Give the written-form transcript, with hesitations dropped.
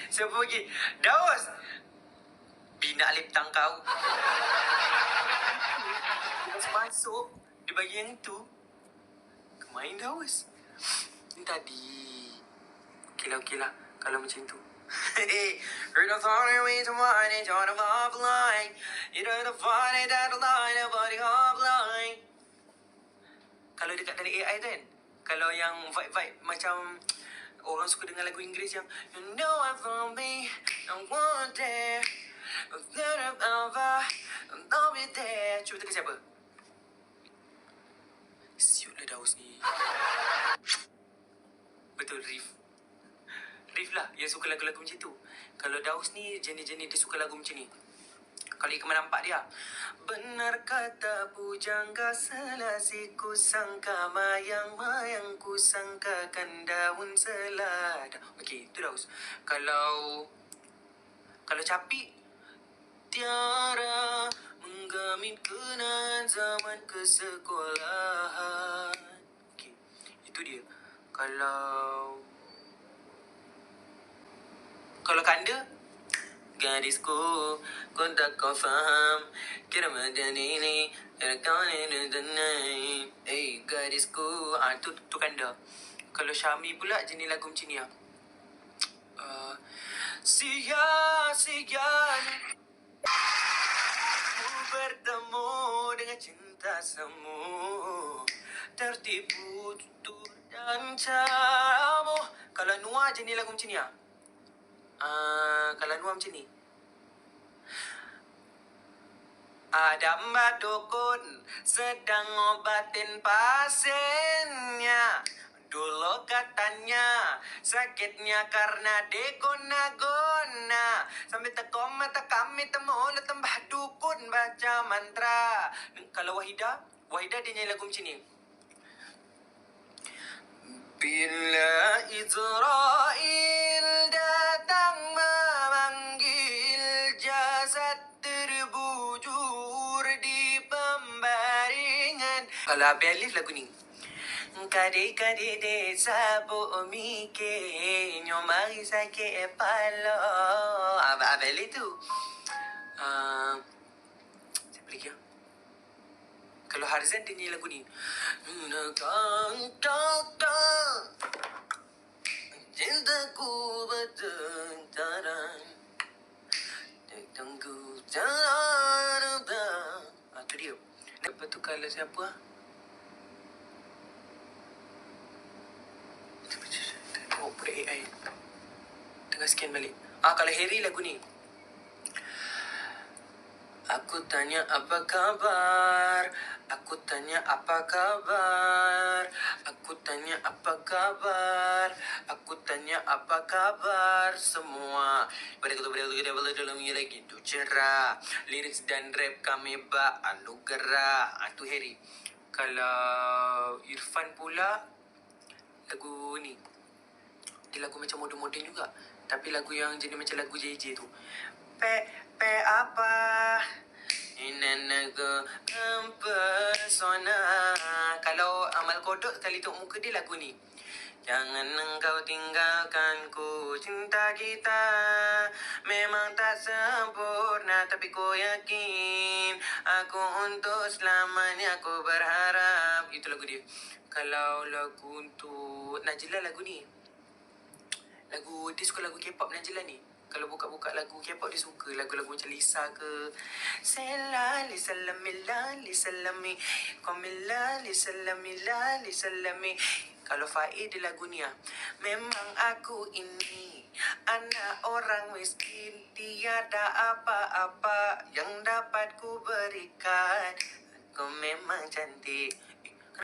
Siapa pergi? Daus! Bina lip tang kau. Daus masuk. Dia bagi yang tu. Kemain Daus. Ni tadi. Okey lah. Kalau macam tu. You're the funny way to mine and you're the offline. You're the funny that the line of body offline. Kalau dekat dalam AI tu kan, kalau yang vibe-vibe macam orang suka dengar lagu Inggeris yang You know I'm from me, I want there, I'll be there. Cuba tengok siapa? Siut lah Daus ni. Betul, Rif lah yang suka lagu-lagu macam tu. Kalau Daus ni jenis-jenis dia suka lagu macam ni. Kalau Ika nampak dia, benar kata pujangga selasiku sangka mayang-mayang ku sangkakan daun selada. Okey, itu Daus. Kalau Capik, tiara menggamit kenangan zaman kesekolahan. Okey, itu dia. Kalau Kanda, gadisku, ku tak kau faham, kira macam ini, kira kau ni tenang. Gadisku, tu Kanda. Kalau Syami pula jenis lagu macam ni lah. Sia-sia ku bertemu dengan cinta semu, tertipu tutur dan caramu. Kalau Nuah jenis lagu macam ni lah. Kalau Nuah macam ni, ada mbak dukun sedang ngobatin pasiennya. Dulu katanya sakitnya karena diguna-guna, sampai tekom mata kami mulut tambah dukun baca mantra. Kalau Wahida dia nyanyi lagu macam ni. Bila Israel datang memanggil, jasad terbujur di pembaringan. Kalau Abel Alif lagu ni. Kade-kade desa bumi ke nyomari sakit palo. Abel Alif tu. Siapa lagi ya? Kalau Harzan dia nyanyi lagu ni. Cintaku bertengkaran, tengku jalan. Tu dia. Lepas tu kalau siapa? Tengok pula AI. Tengah scan balik. Kalau Harry lagu ni. Aku tanya apa kabar, aku tanya apa kabar, aku tanya apa kabar, aku tanya apa kabar semua. Pada ketua kita boleh dalam ini lagi tu cerah. Lirik dan rap kami anugerah. Tu Harry. Kalau Irfan pula lagu ni. Dia lagu macam moden-moden juga, tapi lagu yang jenis macam lagu JJ tu. Pe apa Inanago Pesona. Kalau Amal Kodok sekali tengok muka dia lagu ni. Jangan engkau tinggalkanku, cinta kita memang tak sempurna, tapi ku yakin aku untuk selamanya, aku berharap. Itu lagu dia. Kalau lagu untuk Najla lagu ni. Dia suka lagu K-pop Najla ni. Kalau buka-buka lagu K-pop dia suka lagu-lagu macam Lisa ke. Selali salami komilali salami. Kalau Faid dia lagu ni lah. Memang aku ini anak orang miskin, tiada apa-apa yang dapat ku berikan. Aku memang cantik,